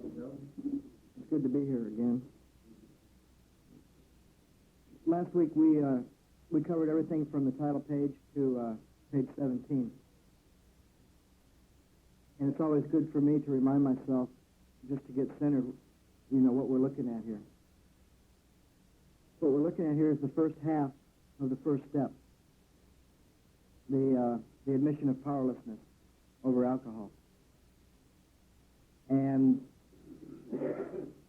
It's good to be here again. Last week we covered everything from the title page to page 17. And it's always good for me to remind myself, just to get centered, what we're looking at here. What we're looking at here is the first half of the first step, the admission of powerlessness over alcohol. And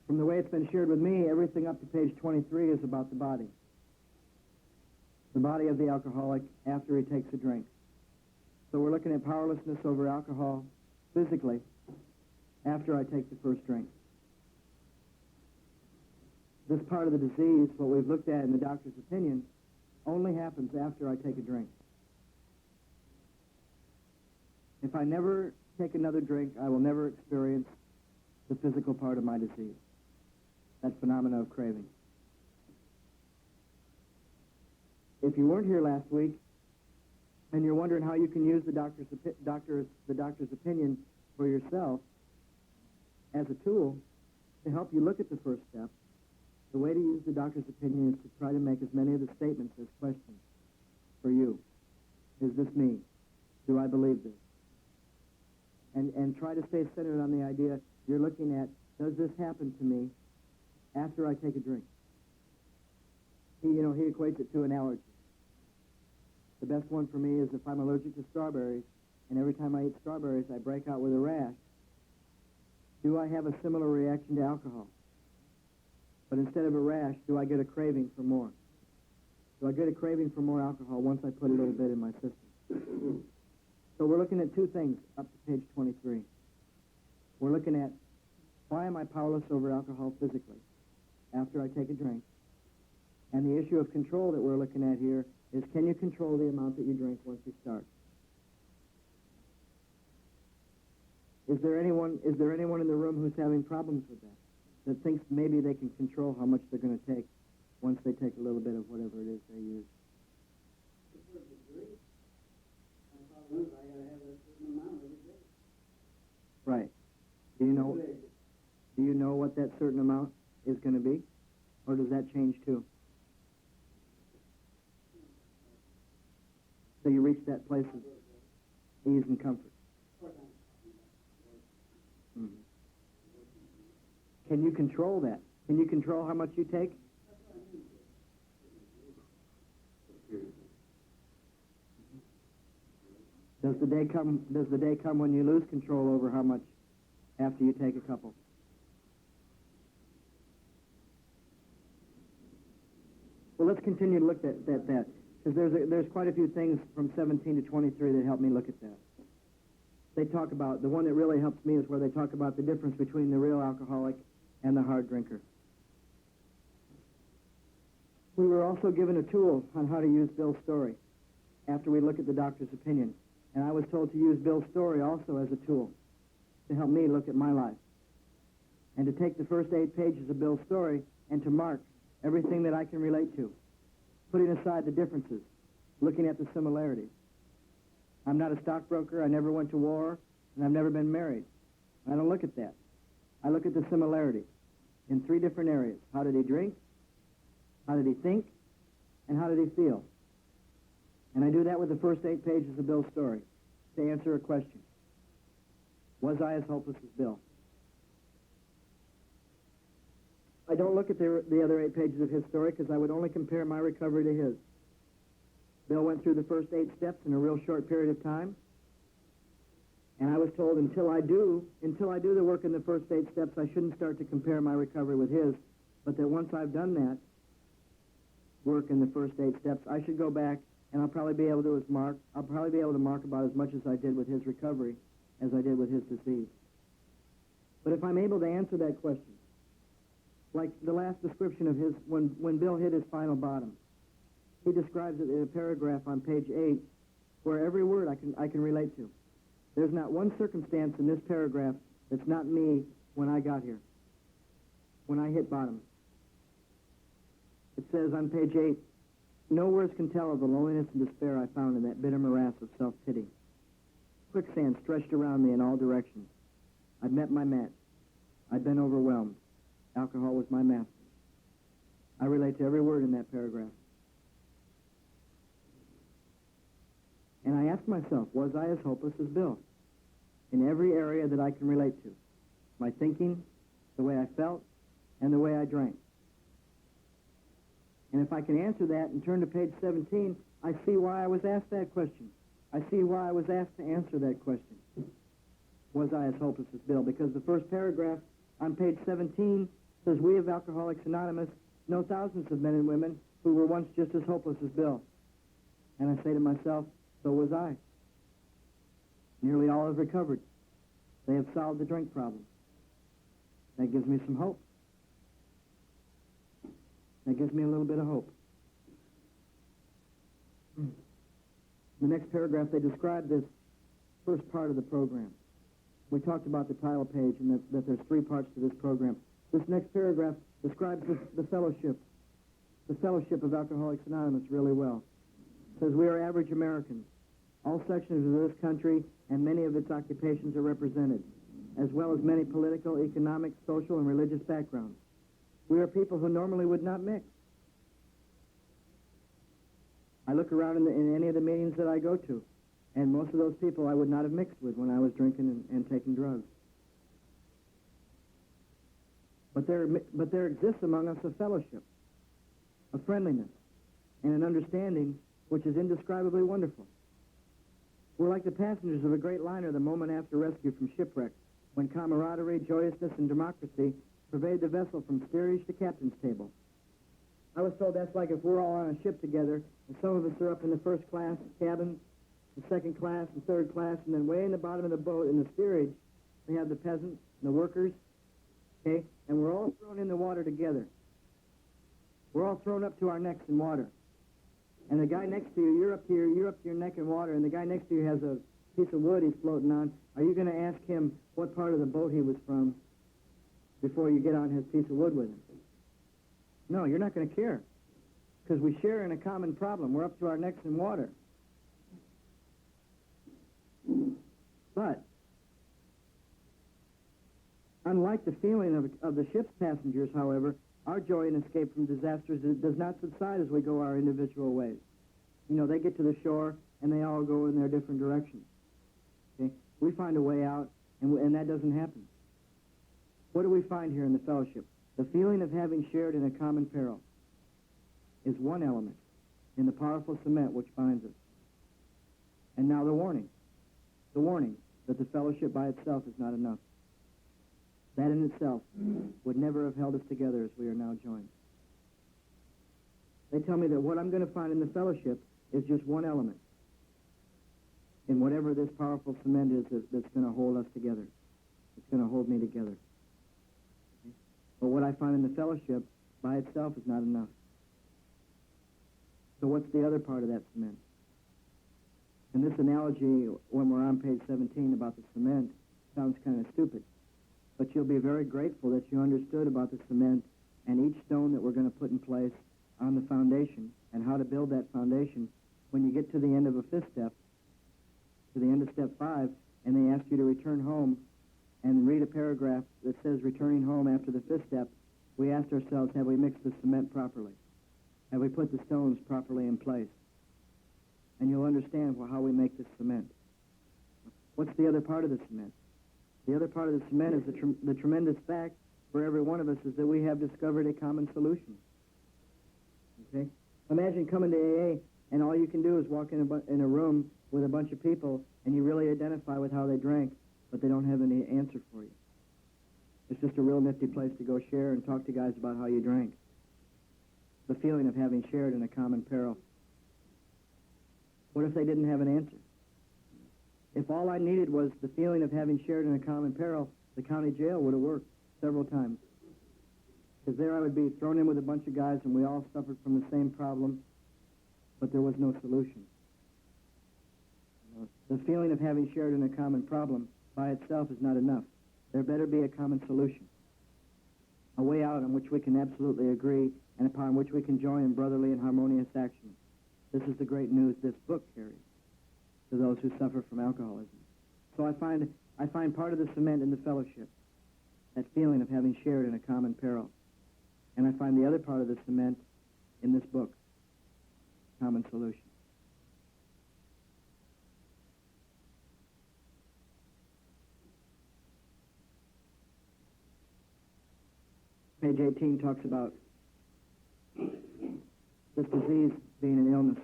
from the way it's been shared with me, everything up to page 23 is about the body of the alcoholic after he takes a drink. So we're looking at powerlessness over alcohol physically after I take the first drink. This part of the disease, what we've looked at in the doctor's opinion, only happens after I take a drink. If I never take another drink, I will never experience the physical part of my disease, that phenomena of craving. If you weren't here last week and you're wondering how you can use the doctor's opinion for yourself as a tool to help you look at the first step, the way to use the doctor's opinion is to try to make as many of the statements as questions for you. Is this me? Do I believe this? And try to stay centered on the idea you're looking at, does this happen to me after I take a drink? He equates it to an allergy. The best one for me is if I'm allergic to strawberries, and every time I eat strawberries, I break out with a rash. Do I have a similar reaction to alcohol? But instead of a rash, do I get a craving for more? Do I get a craving for more alcohol once I put a little bit in my system? So we're looking at two things up to page 23. We're looking at why am I powerless over alcohol physically after I take a drink? And the issue of control that we're looking at here is, can you control the amount that you drink once you start? Is there anyone in the room who's having problems with that thinks maybe they can control how much they're going to take once they take a little bit of whatever it is they use? Right. Do you know what that certain amount is going to be? Or does that change too? So you reach that place of ease and comfort. Mm-hmm. Can you control that? Can you control how much you take? Does the day come when you lose control over how much after you take a couple? Well, let's continue to look at that, because there's quite a few things from 17 to 23 that help me look at that. They talk about, the one that really helps me is where they talk about the difference between the real alcoholic and the hard drinker. We were also given a tool on how to use Bill's story after we look at the doctor's opinion. And I was told to use Bill's story also as a tool to help me look at my life. And to take the first 8 pages of Bill's story and to mark everything that I can relate to, putting aside the differences, looking at the similarities. I'm not a stockbroker, I never went to war, and I've never been married. I don't look at that. I look at the similarities in 3 different areas. How did he drink? How did he think? And how did he feel? And I do that with the first 8 pages of Bill's story to answer a question. Was I as hopeless as Bill? I don't look at the other 8 pages of his story because I would only compare my recovery to his. Bill went through the first 8 steps in a real short period of time. And I was told until I do the work in the first 8 steps, I shouldn't start to compare my recovery with his, but that once I've done that work in the first 8 steps, I should go back and I'll probably be able to mark about as much as I did with his recovery as I did with his disease. But if I'm able to answer that question, like the last description of his, when Bill hit his final bottom, he describes it in a paragraph on page 8 where every word I can relate to. There's not one circumstance in this paragraph that's not me when I got here, when I hit bottom. It says on page 8, no words can tell of the loneliness and despair I found in that bitter morass of self-pity. Quicksand stretched around me in all directions. I'd met my match. I'd been overwhelmed. Alcohol was my master. I relate to every word in that paragraph. And I asked myself, was I as hopeless as Bill? In every area that I can relate to. My thinking, the way I felt, and the way I drank. And if I can answer that and turn to page 17, I see why I was asked that question. I see why I was asked to answer that question. Was I as hopeless as Bill? Because the first paragraph on page 17 says, we of Alcoholics Anonymous know thousands of men and women who were once just as hopeless as Bill. And I say to myself, so was I. Nearly all have recovered. They have solved the drink problem. That gives me some hope. That gives me a little bit of hope. The next paragraph, they describe this first part of the program. We talked about the title page and that there's three parts to this program. This next paragraph describes the fellowship of Alcoholics Anonymous really well. It says, we are average Americans. All sections of this country and many of its occupations are represented, as well as many political, economic, social, and religious backgrounds. We are people who normally would not mix. I look around in any of the meetings that I go to, and most of those people I would not have mixed with when I was drinking and taking drugs. But there exists among us a fellowship, a friendliness, and an understanding which is indescribably wonderful. We're like the passengers of a great liner the moment after rescue from shipwreck, when camaraderie, joyousness, and democracy pervade the vessel from steerage to captain's table. I was told that's like if we're all on a ship together, and some of us are up in the first class cabins, the second class, and third class, and then way in the bottom of the boat in the steerage, we have the peasants and the workers, okay? And we're all thrown in the water together. We're all thrown up to our necks in water. And the guy next to you, you're up to your neck in water, and the guy next to you has a piece of wood he's floating on. Are you going to ask him what part of the boat he was from before you get on his piece of wood with him? No, you're not going to care, because we share in a common problem. We're up to our necks in water. But unlike the feeling of the ship's passengers, however, our joy in escape from disasters does not subside as we go our individual ways. You know, they get to the shore, and they all go in their different directions. Okay? We find a way out, and that doesn't happen. What do we find here in the fellowship? The feeling of having shared in a common peril is one element in the powerful cement which binds us. And now the warning that the fellowship by itself is not enough. That in itself would never have held us together as we are now joined. They tell me that what I'm going to find in the fellowship is just one element in whatever this powerful cement is that's going to hold us together. It's going to hold me together. Okay? But what I find in the fellowship by itself is not enough. So what's the other part of that cement? And this analogy, when we're on page 17 about the cement, sounds kind of stupid. But you'll be very grateful that you understood about the cement and each stone that we're going to put in place on the foundation and how to build that foundation when you get to the end of a fifth step, to the end of step 5, and they ask you to return home and read a paragraph that says returning home after the fifth step. We asked ourselves, have we mixed the cement properly? Have we put the stones properly in place? And you'll understand how we make this cement. What's the other part of the cement? The other part of the cement is the tremendous fact for every one of us is that we have discovered a common solution. Okay? Imagine coming to AA and all you can do is walk in a room with a bunch of people and you really identify with how they drank, but they don't have any answer for you. It's just a real nifty place to go share and talk to guys about how you drank. The feeling of having shared in a common peril. What if they didn't have an answer? If all I needed was the feeling of having shared in a common peril, the county jail would have worked several times. Because there I would be thrown in with a bunch of guys and we all suffered from the same problem, but there was no solution. The feeling of having shared in a common problem by itself is not enough. There better be a common solution. A way out on which we can absolutely agree and upon which we can join in brotherly and harmonious action. This is the great news this book carries to those who suffer from alcoholism. So I find part of the cement in the fellowship. that feeling of having shared in a common peril. And I find the other part of the cement in this book, Common Solution. Page 18 talks about this disease being an illness.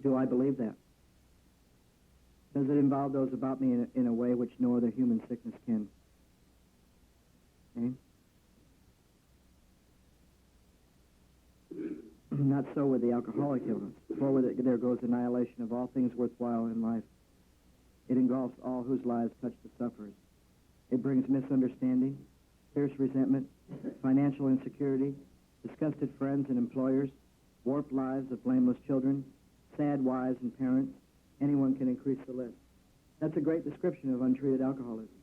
Do I believe that? Does it involve those about me in a way which no other human sickness can? Okay? Not so with the alcoholic illness, for with it there goes annihilation of all things worthwhile in life. It engulfs all whose lives touch the sufferers. It brings misunderstanding, fierce resentment, financial insecurity, disgusted friends and employers, warped lives of blameless children, sad wives and parents. Anyone can increase the list. That's a great description of untreated alcoholism.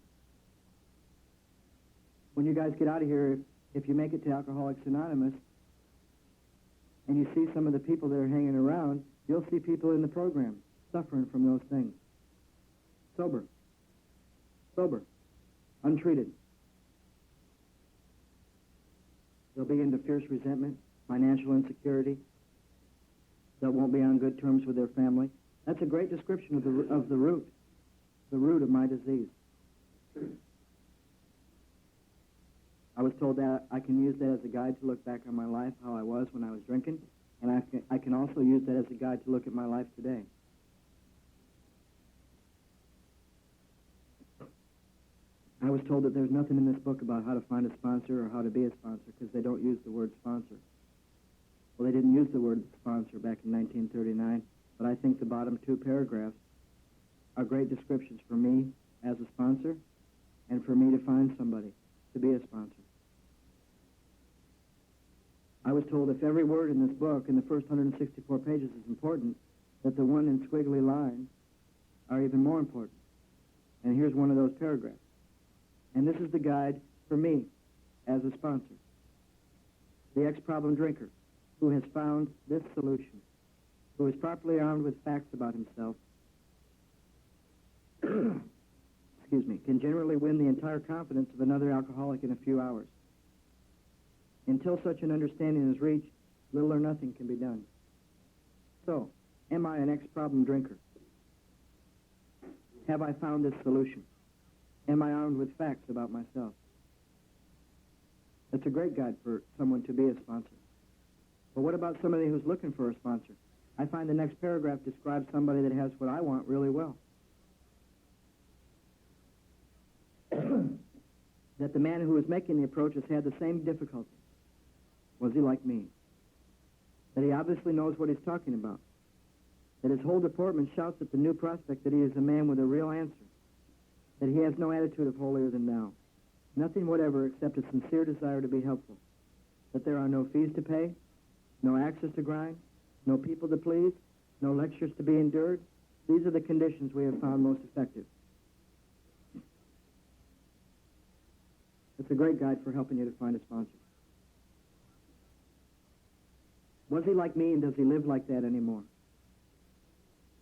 When you guys get out of here, if you make it to Alcoholics Anonymous, and you see some of the people that are hanging around, you'll see people in the program suffering from those things. Sober, untreated. They'll be into fierce resentment, financial insecurity. They won't be on good terms with their family. That's a great description of the root of my disease. I was told that I can use that as a guide to look back on my life, how I was when I was drinking, and I can also use that as a guide to look at my life today. I was told that there's nothing in this book about how to find a sponsor or how to be a sponsor because they don't use the word sponsor. Well, they didn't use the word sponsor back in 1939, but I think the bottom two paragraphs are great descriptions for me as a sponsor and for me to find somebody to be a sponsor. I was told if every word in this book in the first 164 pages is important, that the one in squiggly lines are even more important. And here's one of those paragraphs. And this is the guide for me as a sponsor. The ex-problem drinker who has found this solution, who is properly armed with facts about himself, can generally win the entire confidence of another alcoholic in a few hours. Until such an understanding is reached, little or nothing can be done. So, am I an ex-problem drinker? Have I found this solution? Am I armed with facts about myself? It's a great guide for someone to be a sponsor. But what about somebody who's looking for a sponsor? I find the next paragraph describes somebody that has what I want really well. That the man who was making the approach has had the same difficulty. Was he like me? That he obviously knows what he's talking about. That his whole deportment shouts at the new prospect that he is a man with a real answer. That he has no attitude of holier than thou. Nothing whatever except a sincere desire to be helpful. That there are no fees to pay, no axes to grind, no people to please, no lectures to be endured. These are the conditions we have found most effective. It's a great guide for helping you to find a sponsor. Was he like me, and does he live like that anymore?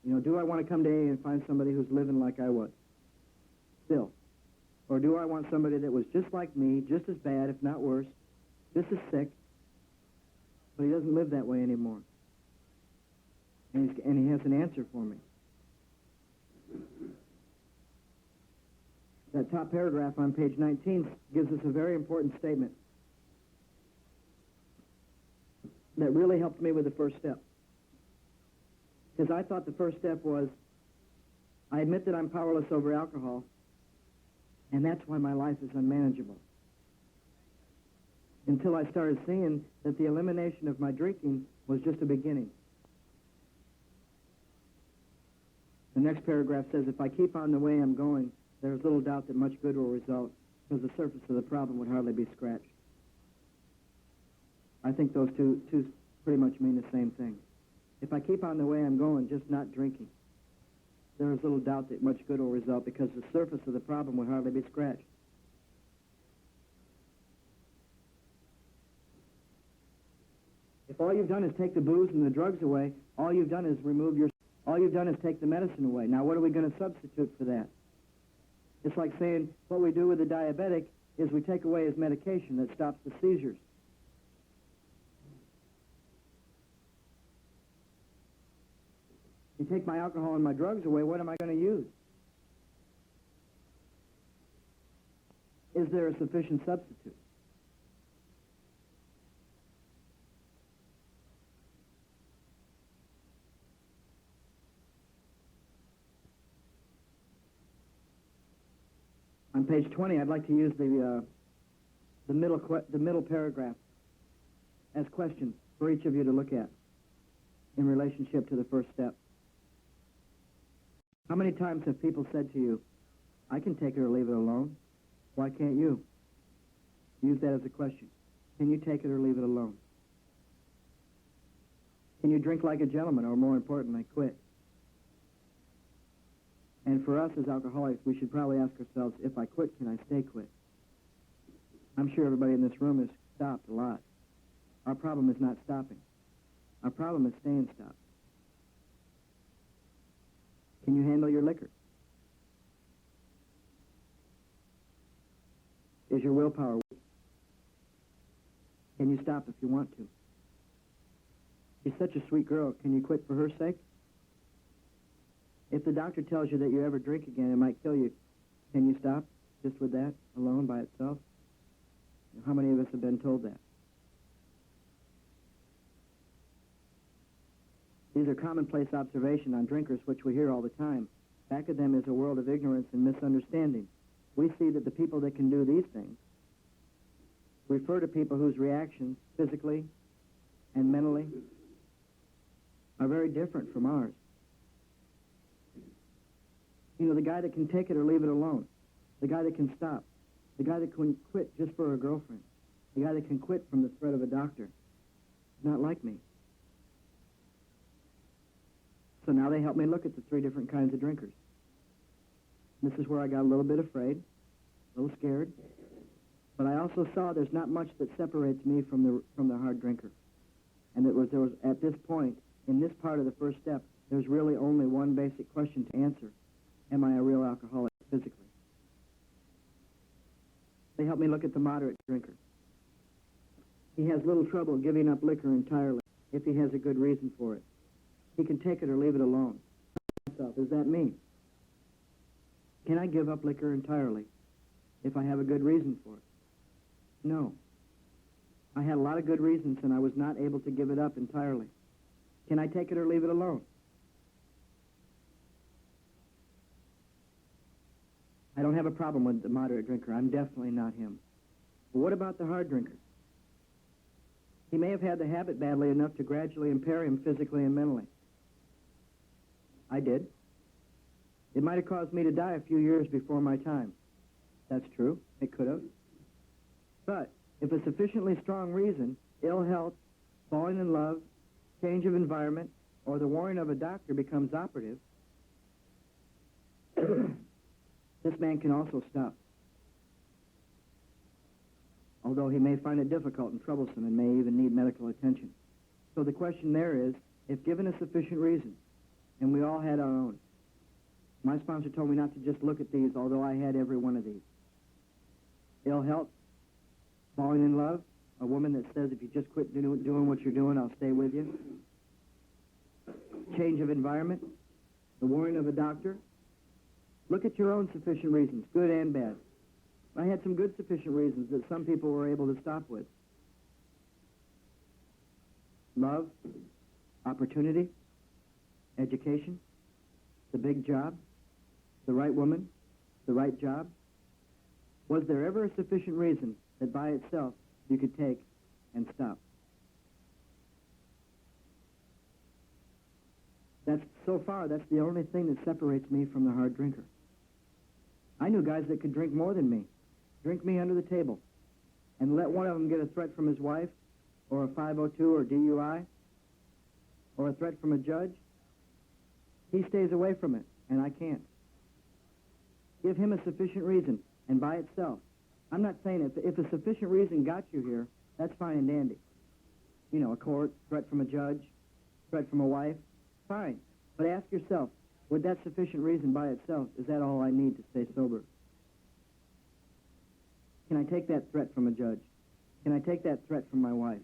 You know, do I want to come to AA and find somebody who's living like I was? Still. Or do I want somebody that was just like me, just as bad, if not worse, just as sick, but he doesn't live that way anymore? And he has an answer for me. That top paragraph on page 19 gives us a very important statement that really helped me with the first step. Because I thought the first step was, I admit that I'm powerless over alcohol, and that's why my life is unmanageable. Until I started seeing that the elimination of my drinking was just a beginning. The next paragraph says, if I keep on the way I'm going, there's little doubt that much good will result, because the surface of the problem would hardly be scratched. I think those two pretty much mean the same thing. If I keep on the way I'm going, just not drinking, there is little doubt that much good will result, because the surface of the problem would hardly be scratched. If all you've done is take the booze and the drugs away, all you've done is take the medicine away. Now, what are we going to substitute for that? It's like saying what we do with the diabetic is we take away his medication that stops the seizures. You take my alcohol and my drugs away, what am I going to use? Is there a sufficient substitute? On page 20, I'd like to use the middle paragraph as questions for each of you to look at in relationship to the first step. How many times have people said to you, I can take it or leave it alone? Why can't you? Use that as a question. Can you take it or leave it alone? Can you drink like a gentleman, or more importantly, quit? And for us as alcoholics, we should probably ask ourselves, if I quit, can I stay quit? I'm sure everybody in this room has stopped a lot. Our problem is not stopping. Our problem is staying stopped. Can you handle your liquor? Is your willpower weak? Can you stop if you want to? She's such a sweet girl. Can you quit for her sake? If the doctor tells you that you ever drink again, it might kill you, can you stop just with that alone by itself? How many of us have been told that? These are commonplace observations on drinkers, which we hear all the time. Back of them is a world of ignorance and misunderstanding. We see that the people that can do these things refer to people whose reactions, physically and mentally, are very different from ours. You know, the guy that can take it or leave it alone, the guy that can stop, the guy that can quit just for a girlfriend, the guy that can quit from the threat of a doctor, not like me. So now they help me look at the three different kinds of drinkers. This is where I got a little bit afraid, a little scared, but I also saw there's not much that separates me from the hard drinker. And there was at this point, in this part of the first step, there's really only one basic question to answer. Am I a real alcoholic physically? They help me look at the moderate drinker. He has little trouble giving up liquor entirely if he has a good reason for it. He can take it or leave it alone. Is that me? Can I give up liquor entirely if I have a good reason for it? No. I had a lot of good reasons and I was not able to give it up entirely. Can I take it or leave it alone? I don't have a problem with the moderate drinker. I'm definitely not him. But what about the hard drinker? He may have had the habit badly enough to gradually impair him physically and mentally. I did. It might have caused me to die a few years before my time. That's true. It could have. But if a sufficiently strong reason, ill health, falling in love, change of environment, or the warning of a doctor becomes operative, this man can also stop. Although he may find it difficult and troublesome and may even need medical attention. So the question there is, if given a sufficient reason, and we all had our own. My sponsor told me not to just look at these, although I had every one of these. Ill health, falling in love, a woman that says, if you just quit doing what you're doing, I'll stay with you. Change of environment, the warning of a doctor. Look at your own sufficient reasons, good and bad. I had some good sufficient reasons that some people were able to stop with. Love, opportunity, education, the big job, the right woman, the right job. Was there ever a sufficient reason that by itself you could take and stop? So far, that's the only thing that separates me from the hard drinker. I knew guys that could drink more than me, drink me under the table, and let one of them get a threat from his wife, or a 502 or DUI, or a threat from a judge. He stays away from it, and I can't. Give him a sufficient reason, and by itself. I'm not saying if a sufficient reason got you here, that's fine and dandy. You know, a court, threat from a judge, threat from a wife, fine. But ask yourself, would that sufficient reason by itself, is that all I need to stay sober? Can I take that threat from a judge? Can I take that threat from my wife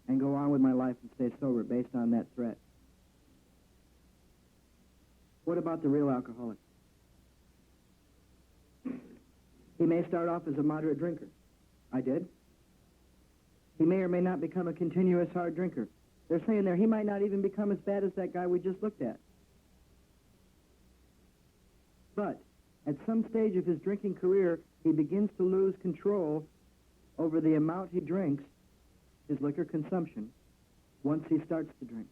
and go on with my life and stay sober based on that threat? What about the real alcoholic? He may start off as a moderate drinker. I did. He may or may not become a continuous hard drinker. They're saying there he might not even become as bad as that guy we just looked at. But at some stage of his drinking career, he begins to lose control over the amount he drinks, his liquor consumption, once he starts to drink.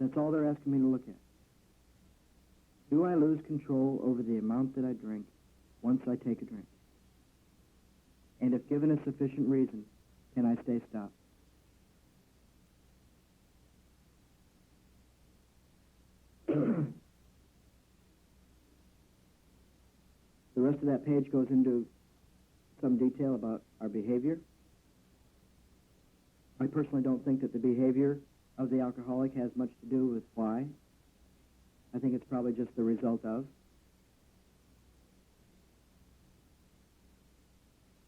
That's all they're asking me to look at. Do I lose control over the amount that I drink once I take a drink? And if given a sufficient reason, can I stay stopped? The rest of that page goes into some detail about our behavior. I personally don't think that the behavior of the alcoholic has much to do with why. I think it's probably just the result of.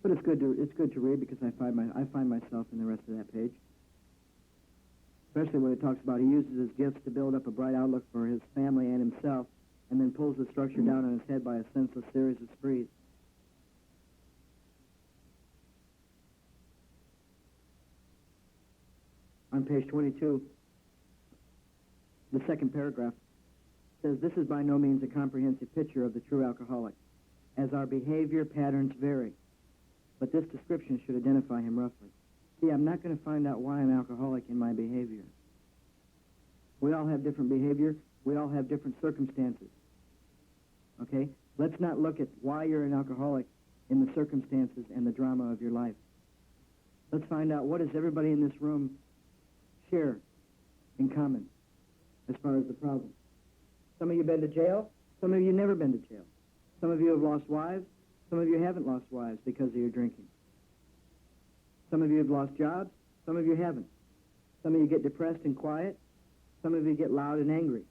But it's good to read because I find myself in the rest of that page. Especially when it talks about he uses his gifts to build up a bright outlook for his family and himself, and then pulls the structure down on his head by a senseless series of sprees. On page 22, the second paragraph says, "This is by no means a comprehensive picture of the true alcoholic, as our behavior patterns vary. But this description should identify him roughly." See, I'm not going to find out why I'm alcoholic in my behavior. We all have different behavior. We all have different circumstances. Okay? Let's not look at why you're an alcoholic in the circumstances and the drama of your life. Let's find out what does everybody in this room share in common as far as the problem. Some of you have been to jail. Some of you never been to jail. Some of you have lost wives. Some of you haven't lost wives because of your drinking. Some of you have lost jobs. Some of you haven't. Some of you get depressed and quiet. Some of you get loud and angry.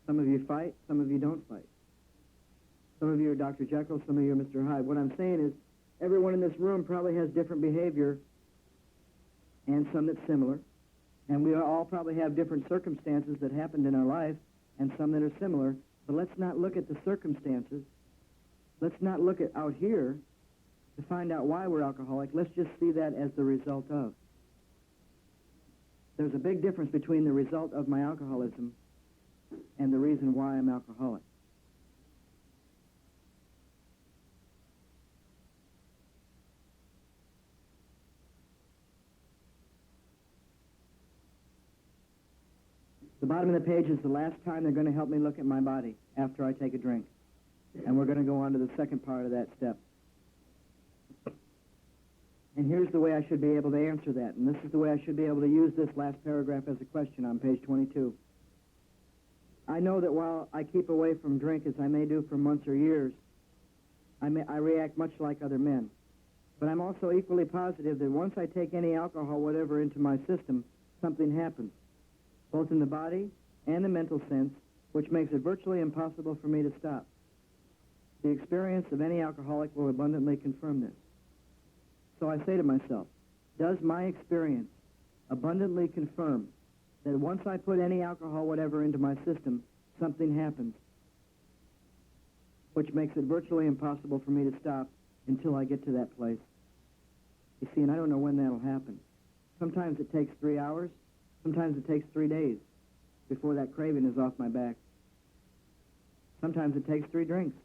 Some of you fight. Some of you don't fight. Some of you are Dr. Jekyll. Some of you are Mr. Hyde. What I'm saying is everyone in this room probably has different behavior and some that's similar. And we all probably have different circumstances that happened in our life and some that are similar. But let's not look at the circumstances. Let's not look at out here to find out why we're alcoholic. Let's just see that as the result of. There's a big difference between the result of my alcoholism and the reason why I'm alcoholic. The bottom of the page is the last time they're going to help me look at my body after I take a drink. And we're going to go on to the second part of that step. And here's the way I should be able to answer that. And this is the way I should be able to use this last paragraph as a question on page 22. I know that while I keep away from drink, as I may do for months or years, I react much like other men. But I'm also equally positive that once I take any alcohol, whatever, into my system, something happens, both in the body and the mental sense, which makes it virtually impossible for me to stop. The experience of any alcoholic will abundantly confirm this. So I say to myself, does my experience abundantly confirm that once I put any alcohol, whatever, into my system, something happens, which makes it virtually impossible for me to stop until I get to that place? You see, and I don't know when that'll happen. Sometimes it takes 3 hours. Sometimes it takes 3 days before that craving is off my back. Sometimes it takes 3 drinks.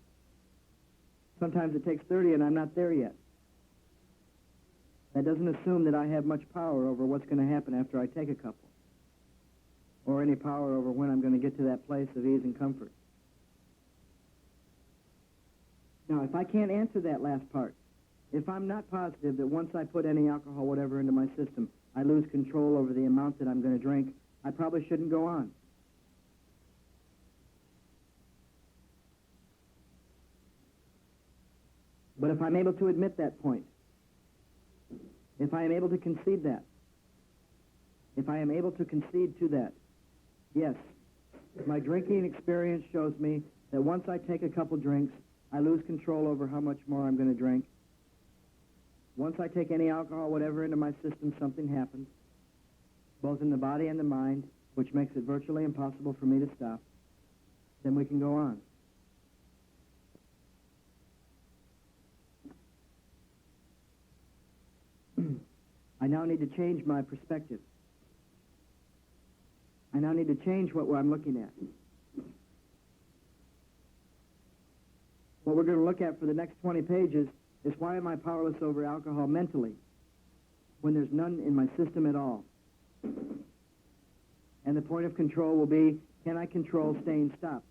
Sometimes it takes 30 and I'm not there yet. That doesn't assume that I have much power over what's going to happen after I take a couple, or any power over when I'm going to get to that place of ease and comfort. Now, if I can't answer that last part, if I'm not positive that once I put any alcohol, whatever, into my system, I lose control over the amount that I'm going to drink, I probably shouldn't go on. But if I'm able to admit that point, if I am able to concede that, if I am able to concede to that, yes, my drinking experience shows me that once I take a couple drinks, I lose control over how much more I'm going to drink, Once I take any alcohol, whatever, into my system, something happens, both in the body and the mind, which makes it virtually impossible for me to stop. Then we can go on. I now need to change my perspective. I now need to change what I'm looking at. What we're going to look at for the next 20 pages is why am I powerless over alcohol mentally when there's none in my system at all? And the point of control will be, can I control staying stopped?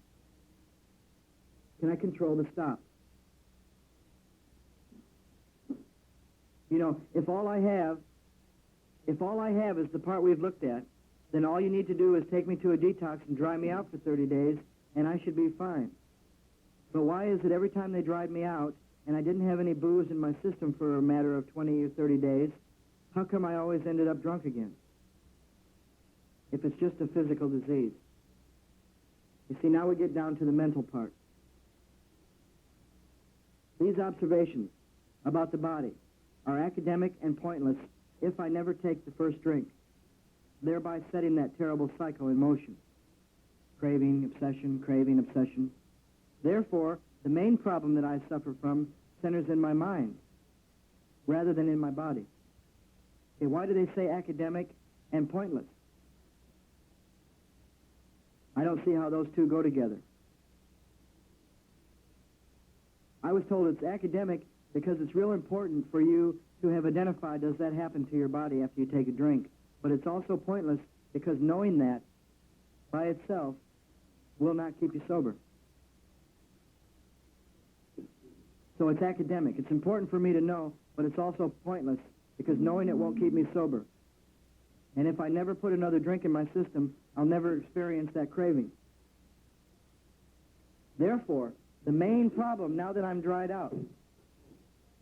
Can I control the stop? You know, if all I have is the part we've looked at, then all you need to do is take me to a detox and dry me out for 30 days, and I should be fine. But why is it every time they dried me out, and I didn't have any booze in my system for a matter of 20 or 30 days, how come I always ended up drunk again? If it's just a physical disease. You see, now we get down to the mental part. These observations about the body are academic and pointless if I never take the first drink, thereby setting that terrible cycle in motion. Craving, obsession. Therefore, the main problem that I suffer from centers in my mind rather than in my body. Okay, why do they say academic and pointless? I don't see how those two go together. I was told it's academic because it's real important for you to have identified, does that happen to your body after you take a drink? But it's also pointless because knowing that by itself will not keep you sober. So it's academic. It's important for me to know, but it's also pointless because knowing it won't keep me sober. And if I never put another drink in my system, I'll never experience that craving. Therefore, the main problem now that I'm dried out,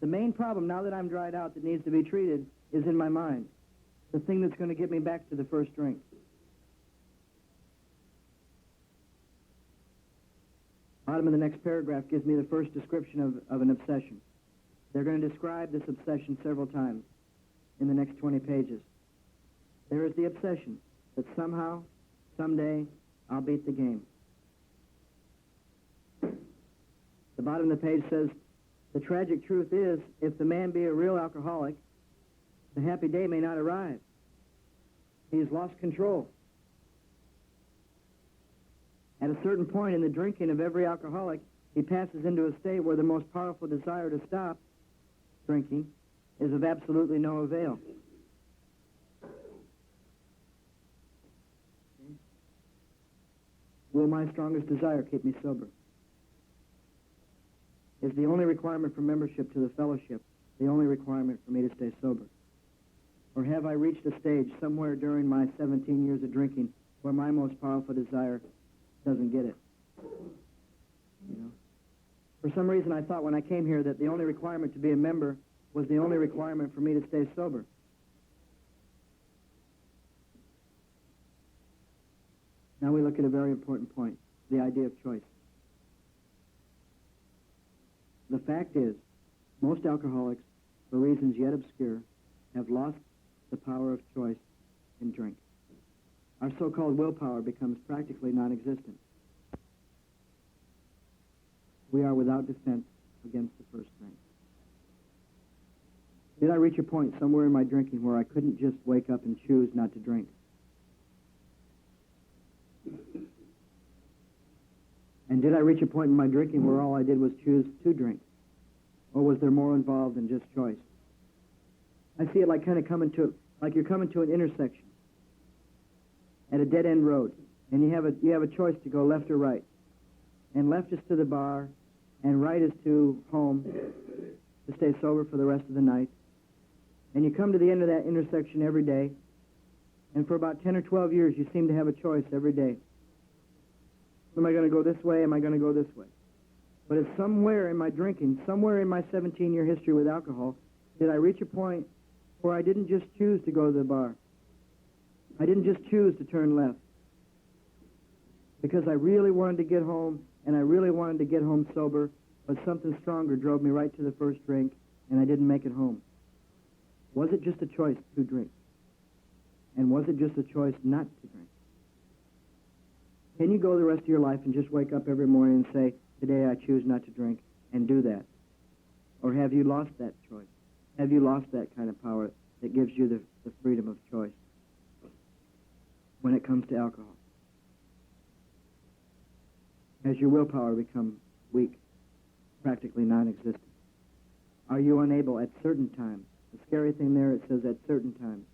that needs to be treated is in my mind. The thing that's going to get me back to the first drink. Bottom of the next paragraph gives me the first description of an obsession. They're going to describe this obsession several times in the next 20 pages. There is the obsession that somehow, someday, I'll beat the game. The bottom of the page says, the tragic truth is, if the man be a real alcoholic, the happy day may not arrive. He has lost control. At a certain point in the drinking of every alcoholic, he passes into a state where the most powerful desire to stop drinking is of absolutely no avail. Will my strongest desire keep me sober? Is the only requirement for membership to the fellowship the only requirement for me to stay sober? Or have I reached a stage somewhere during my 17 years of drinking where my most powerful desire doesn't get it? You know? For some reason I thought when I came here that the only requirement to be a member was the only requirement for me to stay sober. Now we look at a very important point, the idea of choice. The fact is, most alcoholics, for reasons yet obscure, have lost the power of choice in drink. Our so-called willpower becomes practically non-existent. We are without defense against the first drink. Did I reach a point somewhere in my drinking where I couldn't just wake up and choose not to drink? And did I reach a point in my drinking where all I did was choose to drink? Or was there more involved than just choice? I see it like you're coming to an intersection at a dead-end road, and you have a choice to go left or right. And left is to the bar, and right is to home to stay sober for the rest of the night. And you come to the end of that intersection every day, and for about 10 or 12 years you seem to have a choice every day. Am I going to go this way? Am I going to go this way? But it's somewhere in my drinking, somewhere in my 17-year history with alcohol, did I reach a point where I didn't just choose to go to the bar. I didn't just choose to turn left. Because I really wanted to get home, and I really wanted to get home sober, but something stronger drove me right to the first drink, and I didn't make it home. Was it just a choice to drink? And was it just a choice not to drink? Can you go the rest of your life and just wake up every morning and say, today I choose not to drink, and do that? Or have you lost that choice? Have you lost that kind of power that gives you the freedom of choice when it comes to alcohol? Has your willpower become weak, practically non-existent? Are you unable at certain times? The scary thing there, it says at certain times.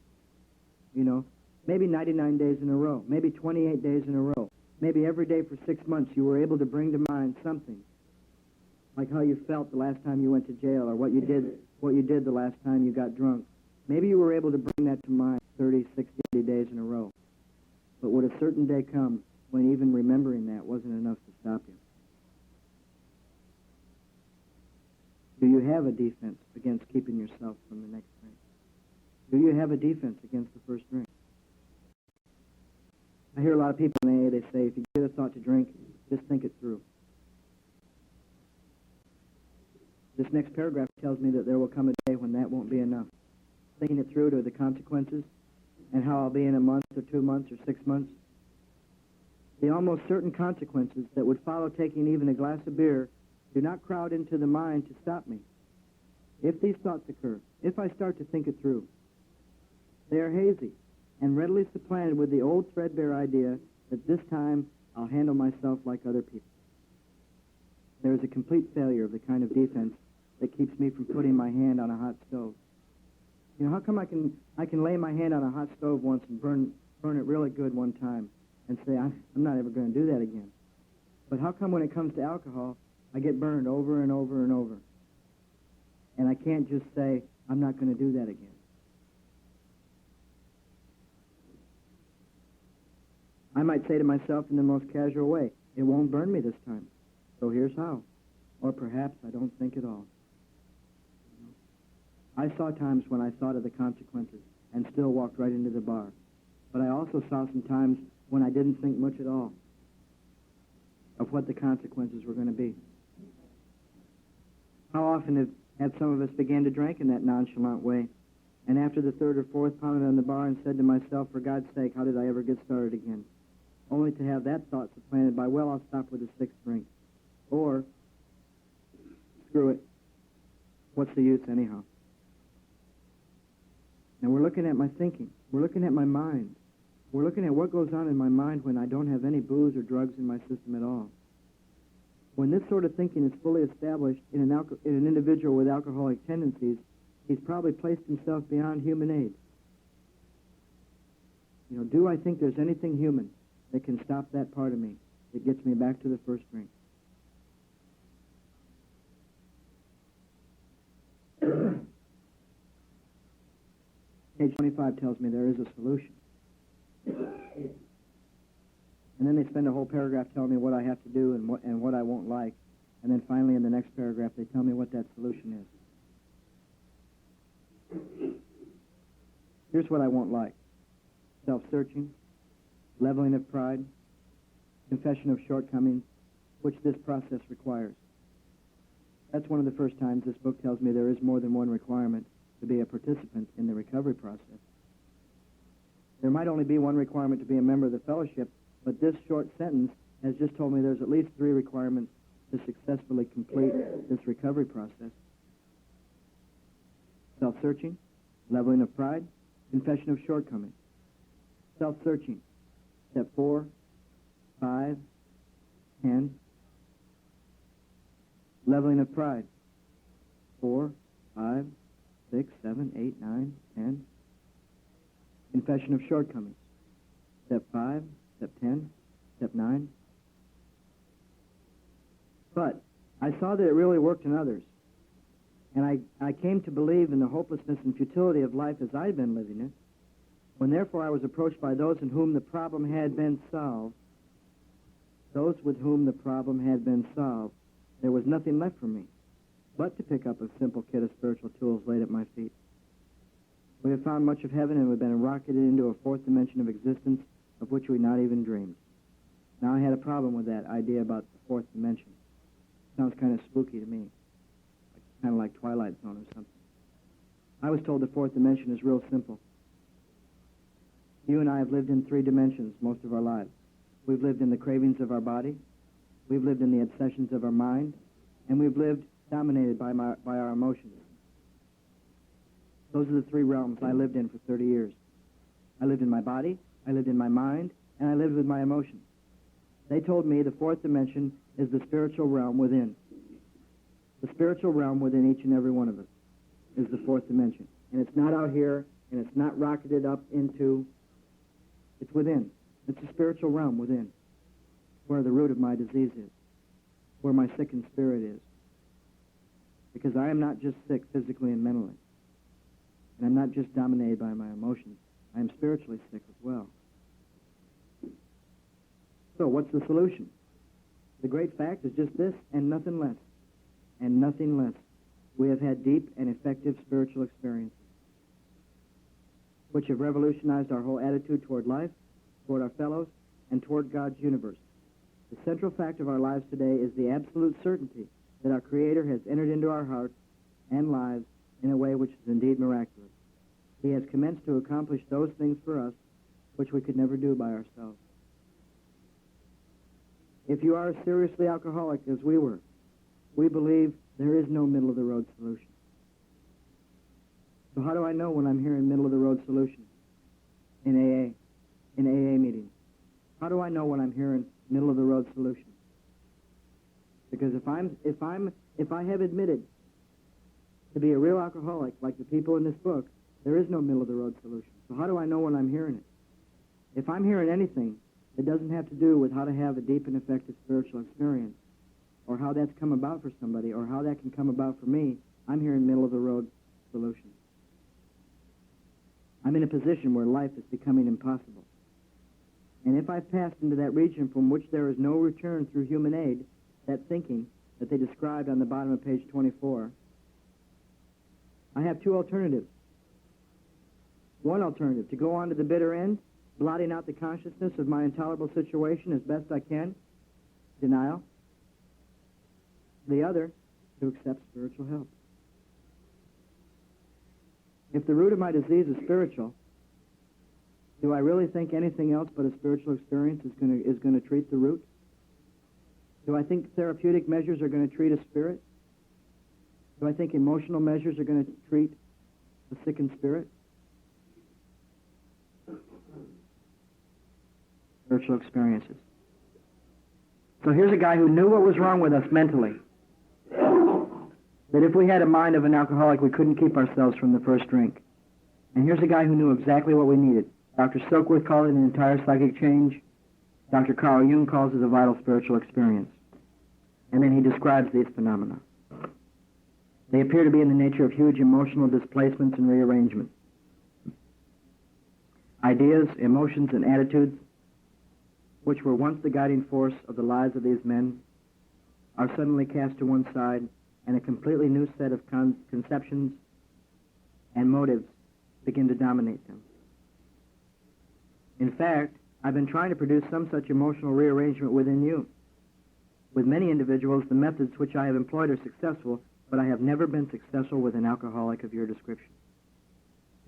You know, maybe 99 days in a row, maybe 28 days in a row, maybe every day for 6 months you were able to bring to mind something, like how you felt the last time you went to jail, or what you did the last time you got drunk. Maybe you were able to bring that to mind 30, 60 days in a row. But would a certain day come when even remembering that wasn't enough to stop you? Do you have a defense against keeping yourself from the next drink? Do you have a defense against the first drink? I hear a lot of people in AA, they say, if you get a thought to drink, just think it through. This next paragraph tells me that there will come a day when that won't be enough. Thinking it through to the consequences and how I'll be in a month or 2 months or 6 months. The almost certain consequences that would follow taking even a glass of beer do not crowd into the mind to stop me. If these thoughts occur, if I start to think it through, they are hazy and readily supplanted with the old threadbare idea that this time I'll handle myself like other people. There is a complete failure of the kind of defense that keeps me from putting my hand on a hot stove. You know, how come I can lay my hand on a hot stove once and burn it really good one time and say, I'm not ever going to do that again? But how come when it comes to alcohol, I get burned over and over and over? And I can't just say, I'm not going to do that again. I might say to myself in the most casual way, it won't burn me this time, so here's how. Or perhaps I don't think at all. I saw times when I thought of the consequences and still walked right into the bar. But I also saw some times when I didn't think much at all of what the consequences were going to be. How often have some of us began to drink in that nonchalant way, and after the third or fourth pounded on the bar and said to myself, for God's sake, how did I ever get started again? Only to have that thought supplanted by, well, I'll stop with the sixth drink. Or, screw it. What's the use anyhow? Now we're looking at my thinking. We're looking at my mind. We're looking at what goes on in my mind when I don't have any booze or drugs in my system at all. When this sort of thinking is fully established in an individual with alcoholic tendencies, he's probably placed himself beyond human aid. You know, do I think there's anything human that can stop that part of me that gets me back to the first drink? Page 25 tells me there is a solution. And then they spend a whole paragraph telling me what I have to do and what I won't like. And then finally in the next paragraph they tell me what that solution is. Here's what I won't like. Self-searching, leveling of pride, confession of shortcomings, which this process requires. That's one of the first times this book tells me there is more than one requirement to be a participant in the recovery process. There might only be one requirement to be a member of the fellowship, but this short sentence has just told me there's at least 3 requirements to successfully complete this recovery process. Self-searching, leveling of pride, confession of shortcomings. Self-searching, step 4, 5, 10. Leveling of pride, 4, 5, 6, 7, 8, 9, 10. Confession of shortcomings, step 5, step 10, step 9. But I saw that it really worked in others. And I came to believe in the hopelessness and futility of life as I'd been living it. When therefore I was approached by those in whom the problem had been solved, those with whom the problem had been solved, there was nothing left for me but to pick up a simple kit of spiritual tools laid at my feet. We have found much of heaven, and we've been rocketed into a fourth dimension of existence of which we not even dreamed. Now, I had a problem with that idea about the fourth dimension. Sounds kind of spooky to me, kind of like Twilight Zone or something. I was told the fourth dimension is real simple. You and I have lived in three dimensions most of our lives. We've lived in the cravings of our body, we've lived in the obsessions of our mind, and we've lived dominated by our emotions. Those are the three realms I lived in for 30 years. I lived in my body, I lived in my mind, and I lived with my emotions. They told me the fourth dimension is the spiritual realm within. The spiritual realm within each and every one of us is the fourth dimension. And it's not out here, and it's not rocketed up into, it's within. It's the spiritual realm within, where the root of my disease is, where my sickened spirit is. Because I am not just sick physically and mentally, and I'm not just dominated by my emotions. I am spiritually sick as well. So what's the solution? The great fact is just this, and nothing less. And nothing less. We have had deep and effective spiritual experiences, which have revolutionized our whole attitude toward life, toward our fellows, and toward God's universe. The central fact of our lives today is the absolute certainty that our Creator has entered into our hearts and lives in a way which is indeed miraculous. He has commenced to accomplish those things for us which we could never do by ourselves. If you are seriously alcoholic, as we were, we believe there is no middle-of-the-road solution. So how do I know when I'm hearing middle-of-the-road solution in AA meetings? How do I know when I'm hearing middle-of-the-road solution? Because if I have admitted to be a real alcoholic, like the people in this book, there is no middle-of-the-road solution. So how do I know when I'm hearing it? If I'm hearing anything that doesn't have to do with how to have a deep and effective spiritual experience, or how that's come about for somebody, or how that can come about for me, I'm hearing middle-of-the-road solutions. I'm in a position where life is becoming impossible. And if I've passed into that region from which there is no return through human aid, that thinking that they described on the bottom of page 24, I have two alternatives. One alternative, to go on to the bitter end, blotting out the consciousness of my intolerable situation as best I can, denial. The other, to accept spiritual help. If the root of my disease is spiritual, do I really think anything else but a spiritual experience is going to treat the root? Do I think therapeutic measures are going to treat a spirit? Do I think emotional measures are going to treat a sickened spirit? Spiritual experiences. So here's a guy who knew what was wrong with us mentally. That if we had a mind of an alcoholic, we couldn't keep ourselves from the first drink. And here's a guy who knew exactly what we needed. Dr. Silkworth called it an entire psychic change. Dr. Carl Jung calls it a vital spiritual experience. And then he describes these phenomena. They appear to be in the nature of huge emotional displacements and rearrangements. Ideas, emotions, and attitudes, which were once the guiding force of the lives of these men, are suddenly cast to one side, and a completely new set of conceptions and motives begin to dominate them. In fact, I've been trying to produce some such emotional rearrangement within you. With many individuals, the methods which I have employed are successful, but I have never been successful with an alcoholic of your description.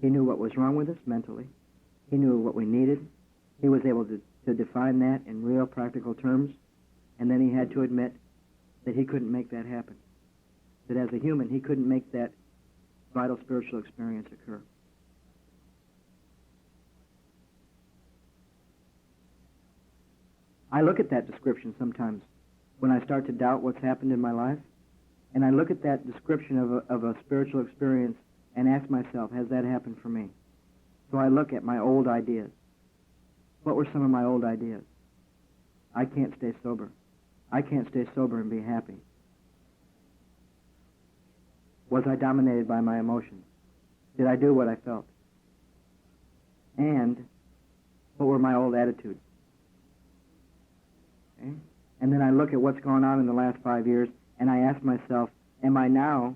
He knew what was wrong with us mentally. He knew what we needed. He was able to define that in real practical terms, and then he had to admit that he couldn't make that happen. That as a human, he couldn't make that vital spiritual experience occur. I look at that description sometimes when I start to doubt what's happened in my life, and I look at that description of a spiritual experience and ask myself, has that happened for me? So I look at my old ideas. What were some of my old ideas? I can't stay sober. I can't stay sober and be happy. Was I dominated by my emotions? Did I do what I felt? And what were my old attitudes? Okay? And then I look at what's gone on in the last 5 years, and I ask myself, am I now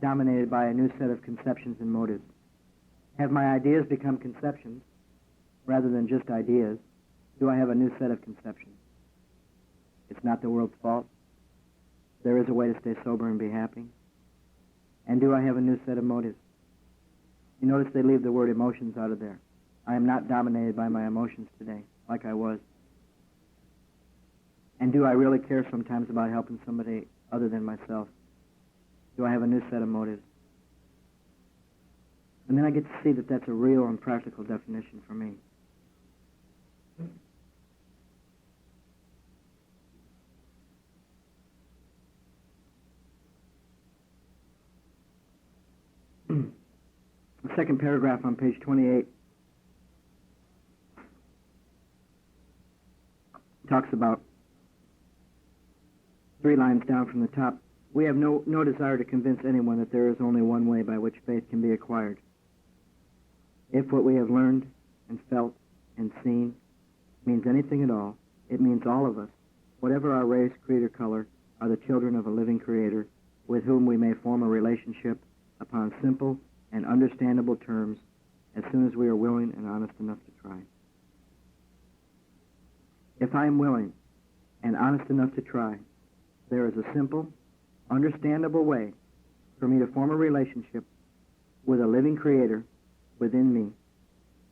dominated by a new set of conceptions and motives? Have my ideas become conceptions rather than just ideas? Do I have a new set of conceptions? It's not the world's fault. There is a way to stay sober and be happy. And do I have a new set of motives? You notice they leave the word emotions out of there. I am not dominated by my emotions today, like I was. And do I really care sometimes about helping somebody other than myself? Do I have a new set of motives? And then I get to see that that's a real and practical definition for me. The second paragraph on page 28 talks about, 3 lines down from the top, we have no desire to convince anyone that there is only one way by which faith can be acquired. If what we have learned and felt and seen means anything at all, it means all of us, whatever our race, creed, or color, are the children of a living Creator with whom we may form a relationship upon simple and understandable terms as soon as we are willing and honest enough to try. If I am willing and honest enough to try, there is a simple, understandable way for me to form a relationship with a living Creator within me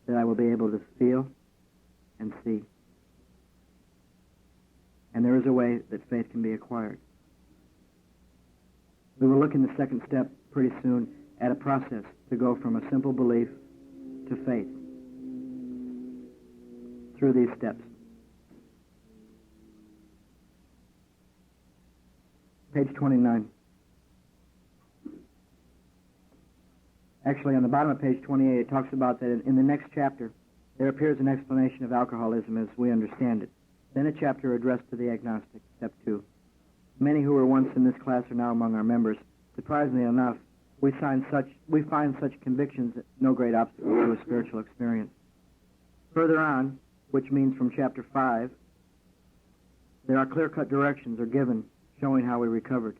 that I will be able to feel and see. And there is a way that faith can be acquired. We will look in the second step pretty soon at a process to go from a simple belief to faith through these steps. Page 29. Actually, on the bottom of page 28, it talks about that in the next chapter, there appears an explanation of alcoholism as we understand it. Then a chapter addressed to the agnostic, step 2. Many who were once in this class are now among our members. Surprisingly enough, we find such convictions no great obstacle to a spiritual experience. Further on, which means from chapter 5, there are clear-cut directions are given showing how we recovered.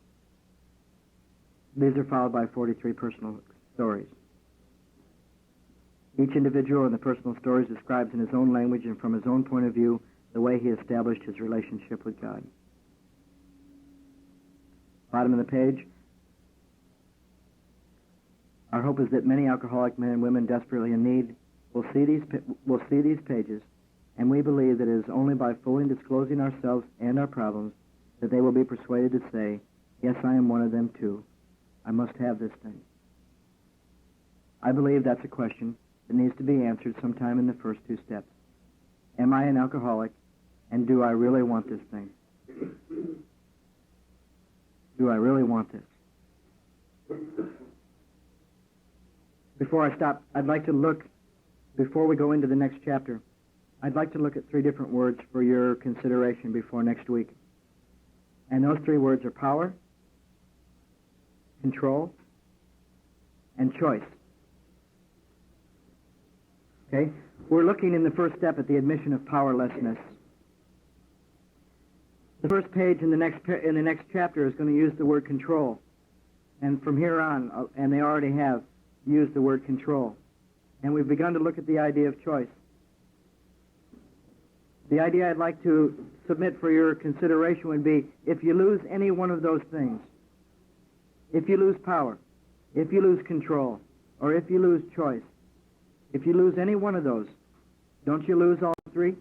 These are followed by 43 personal stories. Each individual in the personal stories describes in his own language and from his own point of view the way he established his relationship with God. Bottom of the page. Our hope is that many alcoholic men and women desperately in need will see these pages, and we believe that it is only by fully disclosing ourselves and our problems that they will be persuaded to say, yes, I am one of them too. I must have this thing. I believe that's a question that needs to be answered sometime in the first 2 steps. Am I an alcoholic, and do I really want this thing? Do I really want this? Before I stop, I'd like to look, before we go into the next chapter, I'd like to look at 3 different words for your consideration before next week. And those 3 words are power, control, and choice. Okay? We're looking in the first step at the admission of powerlessness. The first page in the next chapter is going to use the word control. And from here on, and they already have used the word control. And we've begun to look at the idea of choice. The idea I'd like to submit for your consideration would be, if you lose any one of those things, if you lose power, if you lose control, or if you lose choice, if you lose any one of those, don't you lose all 3?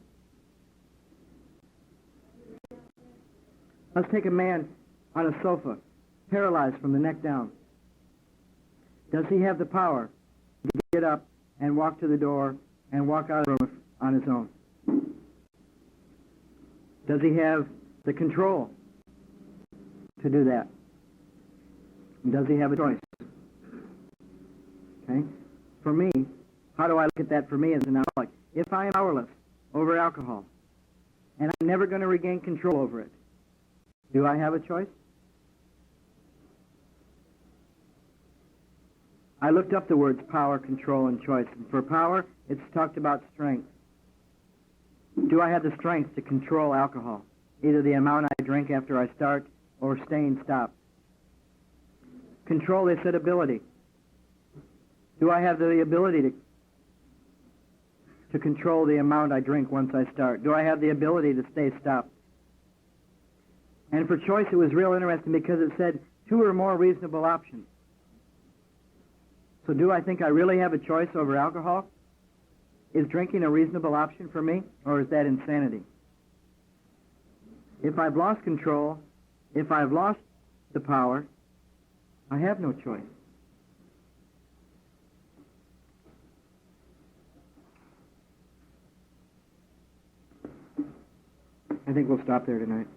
Let's take a man on a sofa, paralyzed from the neck down. Does he have the power to get up and walk to the door and walk out of the room on his own? Does he have the control to do that? And does he have a choice? Okay? For me, how do I look at that for me as an alcoholic? If I am powerless over alcohol, and I'm never going to regain control over it, do I have a choice? I looked up the words power, control, and choice. And for power, it's talked about strength. Do I have the strength to control alcohol? Either the amount I drink after I start or staying stopped. Control, they said ability. Do I have the ability to control the amount I drink once I start? Do I have the ability to stay stopped? And for choice, it was real interesting because it said 2 or more reasonable options. So do I think I really have a choice over alcohol? Is drinking a reasonable option for me, or is that insanity? If I've lost control, if I've lost the power, I have no choice. I think we'll stop there tonight.